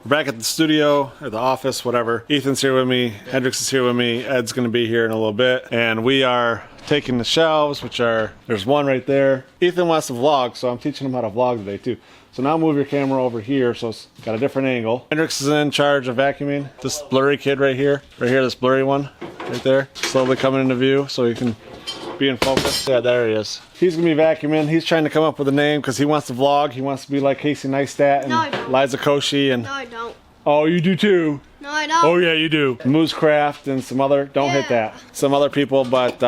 We're back at the studio, at the office, whatever. Ethan's here with me, Hendrix is here with me, Ed's gonna be here in a little bit, and we are taking the shelves, which are, there's one right there. Ethan wants to vlog, so I'm teaching him how to vlog today too. So now move your camera over here, so it's got a different angle. Hendrix is in charge of vacuuming. This blurry kid right here, this blurry one, right there, slowly coming into view so he can be in focus. Yeah, there he is. He's gonna be vacuuming. He's trying to come up with a name because he wants to vlog. He wants to be like Casey Neistat and Liza Koshy and. No, I don't. Oh, you do too. No, I don't. Oh yeah, you do. Moose Craft and some other. Don't hit that. Some other people, but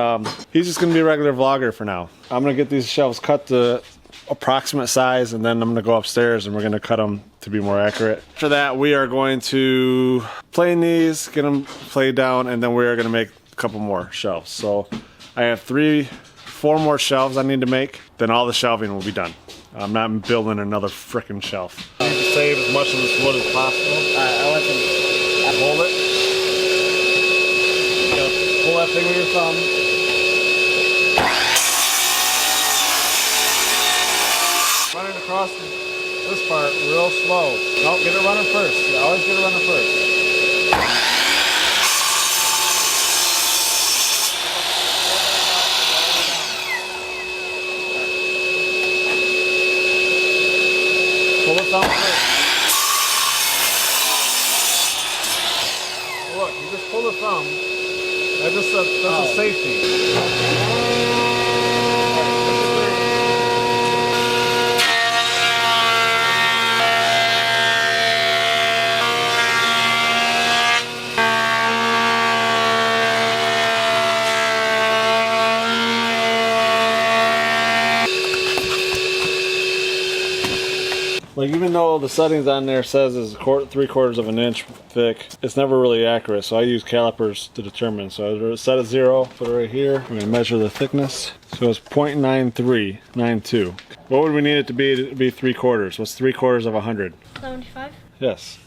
he's just gonna be a regular vlogger for now. I'm gonna get these shelves cut to approximate size, and then I'm gonna go upstairs and we're gonna cut them to be more accurate. After that, we are going to plane these, get them played down, and then we are gonna make a couple more shelves. So I have 4 more shelves I need to make, then all the shelving will be done. I'm not building another frickin' shelf. I need to save as much of this wood as possible. I want to hold it. You know, pull that thing with your thumb. Running across this part real slow. No, get it running first. You always get it running first. Pull it down first. Look, you just pull the thumb. That's a safety. Like, even though the settings on there says it's 3/4 of an inch thick, it's never really accurate, so I use calipers to determine. So I set at 0, put it right here. We're gonna measure the thickness. So it's 0.9392. What would we need it to be 3/4? What's 3/4 of 100? 75? Yes.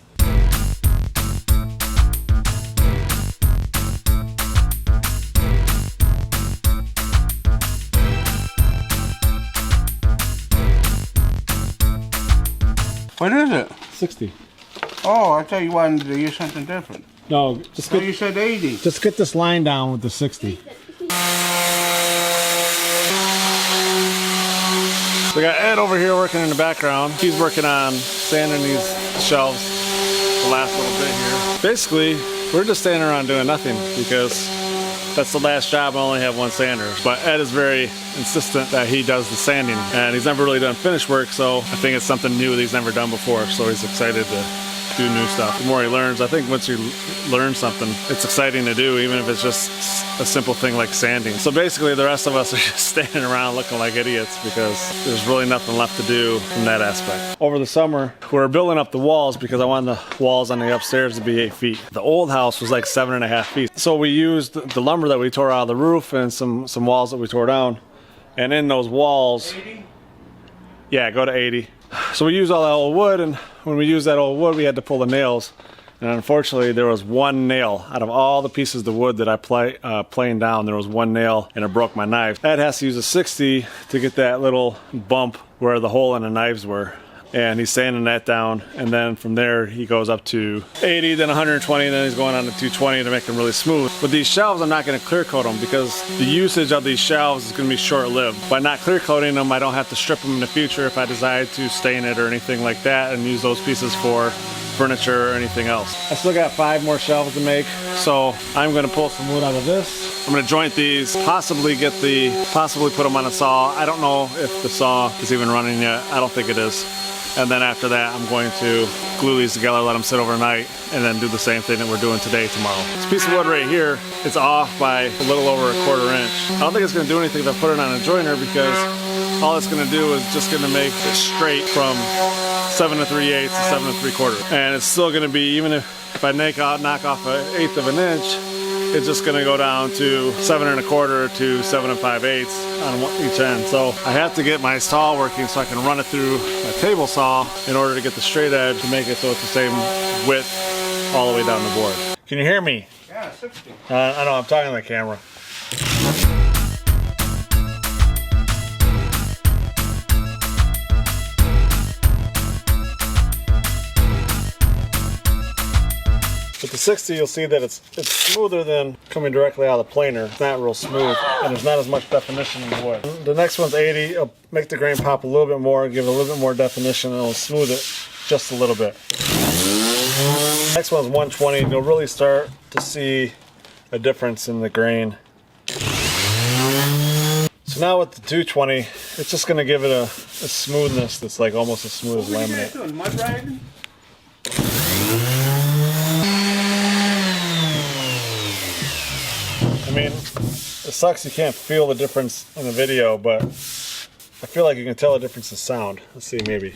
What is it? 60. Oh, I thought you wanted to use something different. No, just So you said 80. just get this line down with the 60. We got Ed over here working in the background. He's working on sanding these shelves the last little bit here. Basically, we're just standing around doing nothing because that's the last job. I only have one sander. But Ed is very insistent that he does the sanding, and he's never really done finish work, so I think it's something new that he's never done before, so he's excited to do new stuff. The more he learns, I think once you learn something, it's exciting to do, even if it's just a simple thing like sanding. So basically the rest of us are just standing around looking like idiots because there's really nothing left to do from that aspect. Over the summer, we were building up the walls because I wanted the walls on the upstairs to be 8 feet. The old house was like 7.5 feet. So we used the lumber that we tore out of the roof and some walls that we tore down. And in those walls, 80? Yeah, go to 80. So we used all that old wood, and when we used that old wood, we had to pull the nails. And unfortunately, there was one nail out of all the pieces of wood that I planed down. There was one nail, and it broke my knife. Ed has to use a 60 to get that little bump where the hole in the knives were. And he's sanding that down, and then from there he goes up to 80, then 120, and then he's going on to 220 to make them really smooth. With these shelves, I'm not going to clear coat them because the usage of these shelves is going to be short-lived. By not clear coating them, I don't have to strip them in the future if I decide to stain it or anything like that and use those pieces for furniture or anything else. I still got 5 more shelves to make, so I'm going to pull some wood out of this. I'm going to joint these, possibly put them on a saw. I don't know if the saw is even running yet. I don't think it is. And then after that, I'm going to glue these together, let them sit overnight, and then do the same thing that we're doing today, tomorrow. This piece of wood right here, it's off by a little over 1/4 inch. I don't think it's gonna do anything if I put it on a joiner because all it's gonna do is just gonna make it straight from 7 3/8 to 7 3/4. And it's still gonna be, even if I knock off 1/8 of an inch, it's just gonna go down to 7 1/4 to 7 5/8 on each end. So I have to get my saw working so I can run it through my table saw in order to get the straight edge to make it so it's the same width all the way down the board. Can you hear me? Yeah, 60. I know, I'm talking to the camera. With the 60, you'll see that it's smoother than coming directly out of the planer. It's not real smooth, and there's not as much definition in the wood. The next one's 80. It'll make the grain pop a little bit more, give it a little bit more definition, and it'll smooth it just a little bit. Next one's 120. You'll really start to see a difference in the grain. So now with the 220, it's just going to give it a smoothness that's like almost as smooth as laminate. What are you doing, mud riding? I mean, it sucks you can't feel the difference in the video, but I feel like you can tell the difference in sound. Let's see, maybe.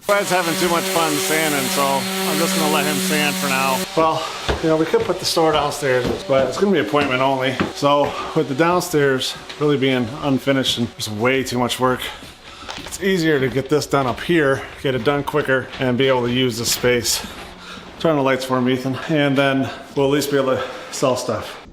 Brad's having too much fun sanding, so I'm just gonna let him sand for now. Well, you know, we could put the store downstairs, but it's gonna be appointment only. So with the downstairs really being unfinished and there's way too much work, it's easier to get this done up here, get it done quicker, and be able to use the space. Turn the lights for him, Ethan, and then we'll at least be able to sell stuff.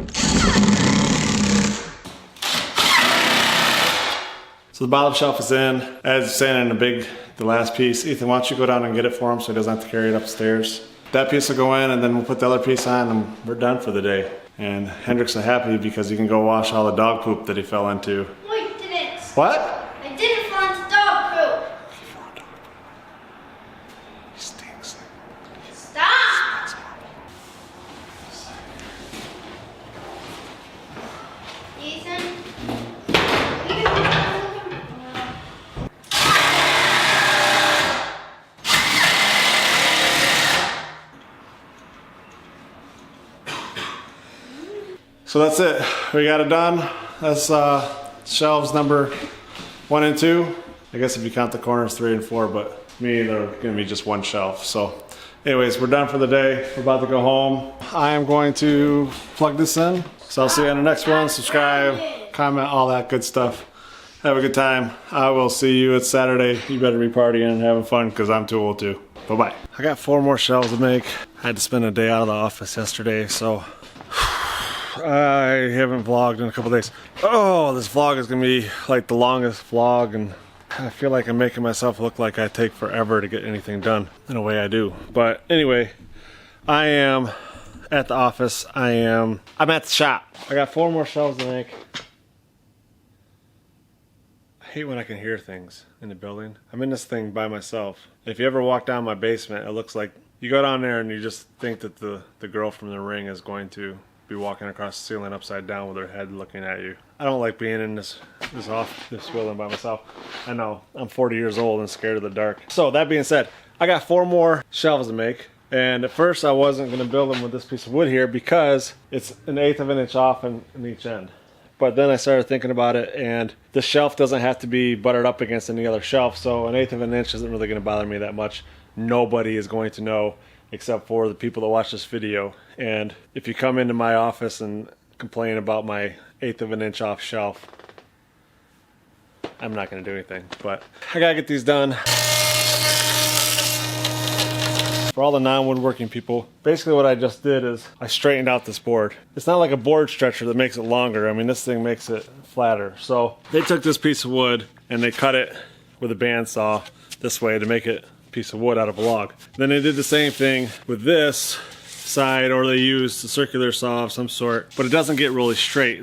So the bottom shelf is in. As saying in the last piece, Ethan, why don't you go down and get it for him so he doesn't have to carry it upstairs. That piece will go in, and then we'll put the other piece on, and we're done for the day. And Hendrix is happy because he can go wash all the dog poop that he fell into. No, you didn't. What? I didn't fall into dog poop. He stinks. Stop. Ethan. So that's it. We got it done. That's shelves number 1 and 2. I guess if you count the corners, 3 and 4, but me, they're gonna be just one shelf. So anyways, we're done for the day. We're about to go home. I am going to plug this in. So I'll see you on the next one. Subscribe, comment, all that good stuff. Have a good time. I will see you. It's Saturday. You better be partying and having fun because I'm too old to. Bye-bye. I got 4 more shelves to make. I had to spend a day out of the office yesterday, so I haven't vlogged in a couple days. Oh, this vlog is gonna be like the longest vlog, and I feel like I'm making myself look like I take forever to get anything done. In a way I do. But anyway, I am at the office. I'm at the shop. I got 4 more shelves to make. I hate when I can hear things in the building. I'm in this thing by myself. If you ever walk down my basement, it looks like you go down there and you just think that the girl from The Ring is going to be walking across the ceiling upside down with her head looking at you. I don't like being in this building by myself. I know, I'm 40 years old and scared of the dark. So that being said, I got 4 more shelves to make. And at first I wasn't gonna build them with this piece of wood here because it's 1/8 of an inch off in each end. But then I started thinking about it, and the shelf doesn't have to be buttered up against any other shelf, so 1/8 of an inch isn't really gonna bother me that much. Nobody is going to know except for the people that watch this video. And if you come into my office and complain about my 1/8 of an inch off shelf, I'm not gonna do anything, but I gotta get these done. For all the non-woodworking people, basically what I just did is I straightened out this board. It's not like a board stretcher that makes it longer. I mean, this thing makes it flatter. So they took this piece of wood and they cut it with a bandsaw this way to make it a piece of wood out of a log. Then they did the same thing with this side, or they used a circular saw of some sort, but it doesn't get really straight.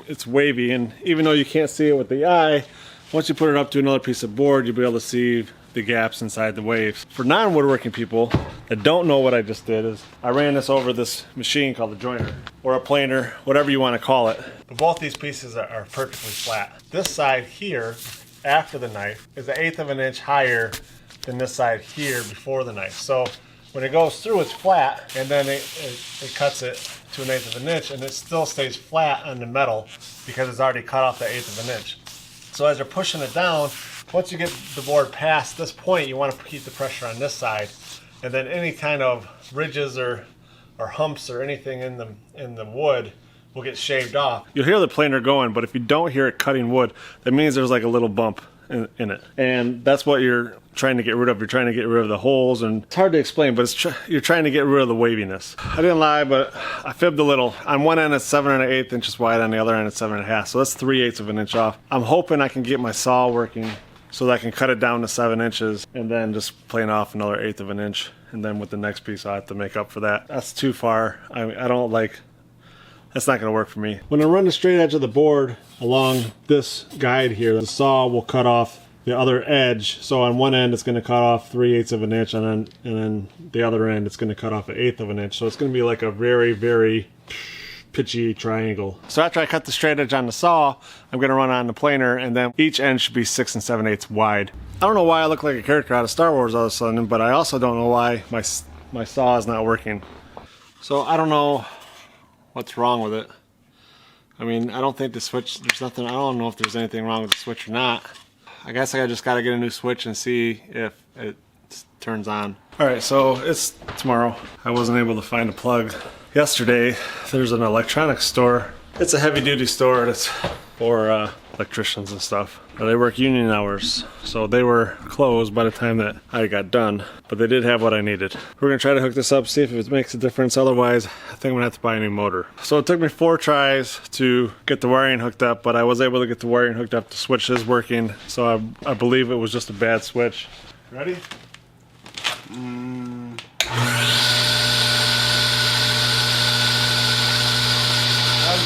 It's wavy, and even though you can't see it with the eye, once you put it up to another piece of board, you'll be able to see the gaps inside the waves. For non-woodworking people that don't know what I just did, is I ran this over this machine called a joiner, or a planer, whatever you want to call it. But both these pieces are perfectly flat. This side here, after the knife, is 1/8 of an inch higher than this side here before the knife. So when it goes through, it's flat, and then it cuts it to 1/8 of an inch, and it still stays flat on the metal because it's already cut off the 1/8 of an inch. So as you're pushing it down, once you get the board past this point, you want to keep the pressure on this side, and then any kind of ridges or humps or anything in the wood will get shaved off. You'll hear the planer going, but if you don't hear it cutting wood, that means there's like a little bump in it. And that's what you're trying to get rid of. You're trying to get rid of the holes, and it's hard to explain, but you're trying to get rid of the waviness. I didn't lie, but I fibbed a little. On one end it's 7 1/8 inches wide, on the other end it's 7 1/2, so that's 3/8 of an inch off. I'm hoping I can get my saw working so that I can cut it down to 7 inches and then just plane off another 1/8 of an inch. And then with the next piece I have to make up for that. That's too far. I don't like, that's not gonna work for me. When I run the straight edge of the board along this guide here, the saw will cut off the other edge. So on one end it's going to cut off 3/8 of an inch, and then the other end it's going to cut off 1/8 of an inch. So it's going to be like a very, very pitchy triangle. So after I cut the straight edge on the saw, I'm going to run on the planer, and then each end should be 6 7/8 wide. I don't know why I look like a character out of Star Wars all of a sudden, but I also don't know why my saw is not working. So I don't know what's wrong with it. I mean, I don't think the switch, there's nothing, I don't know if there's anything wrong with the switch or not. I guess I just got to get a new switch and see if it turns on. Alright, so it's tomorrow. I wasn't able to find a plug. Yesterday, there's an electronics store. It's a heavy duty store that's for electricians and stuff. They work union hours, so they were closed by the time that I got done. But they did have what I needed. We're gonna try to hook this up, see if it makes a difference. Otherwise, I think I'm gonna have to buy a new motor. So it took me 4 tries to get the wiring hooked up, but I was able to get the wiring hooked up. The switch is working, so I believe it was just a bad switch. Ready?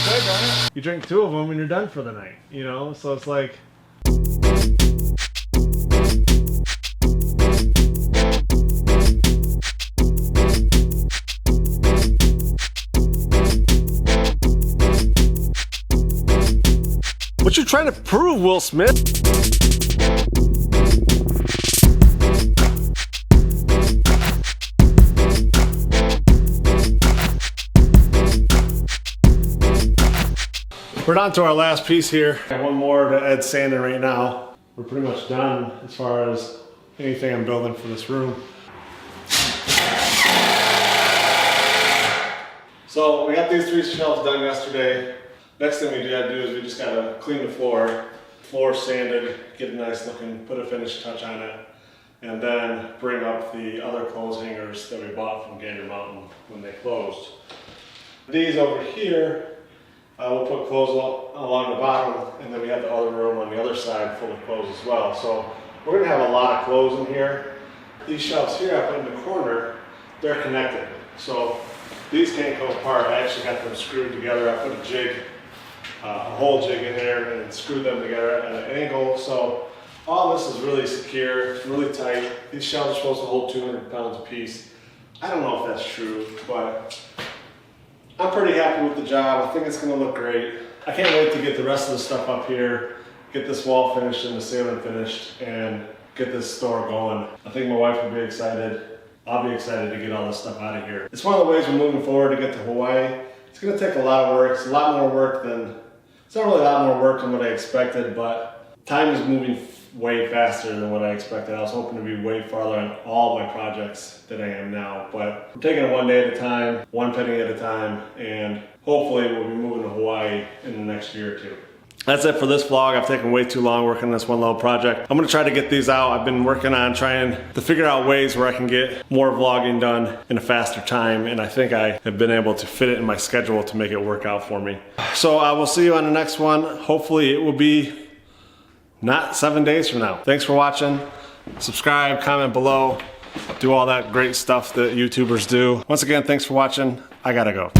Good, don't it? You drink 2 of them and you're done for the night, you know? So it's like... What you trying to prove, Will Smith? We're down to our last piece here. I have one more to add sanding right now. We're pretty much done as far as anything I'm building for this room. So we got these 3 shelves done yesterday. Next thing we gotta do is we just gotta clean the floor. Floor sanded, get a nice looking, put a finish touch on it, and then bring up the other clothes hangers that we bought from Gander Mountain when they closed. These over here, we'll put clothes along the bottom, and then we have the other room on the other side full of clothes as well. So we're gonna have a lot of clothes in here. These shelves here I put in the corner, they're connected. So these can't go apart. I actually got them screwed together. I put a jig, a hole jig in there and screwed them together at an angle. So all this is really secure, it's really tight. These shelves are supposed to hold 200 pounds a piece. I don't know if that's true, but I'm pretty happy with the job. I think it's gonna look great. I can't wait to get the rest of the stuff up here, get this wall finished and the ceiling finished, and get this store going. I think my wife will be excited. I'll be excited to get all this stuff out of here. It's one of the ways we're moving forward to get to Hawaii. It's gonna take a lot of work. It's a lot more work than, it's not really a lot more work than what I expected, but time is moving way faster than what I expected. I was hoping to be way farther on all my projects than I am now, but I'm taking it one day at a time, one penny at a time, and hopefully we'll be moving to Hawaii in the next year or 2. That's it for this vlog. I've taken way too long working on this one little project. I'm gonna try to get these out. I've been working on trying to figure out ways where I can get more vlogging done in a faster time, and I think I have been able to fit it in my schedule to make it work out for me. So I will see you on the next one. Hopefully it will be not 7 days from now. Thanks for watching. Subscribe, comment below, do all that great stuff that YouTubers do. Once again, thanks for watching. I gotta go.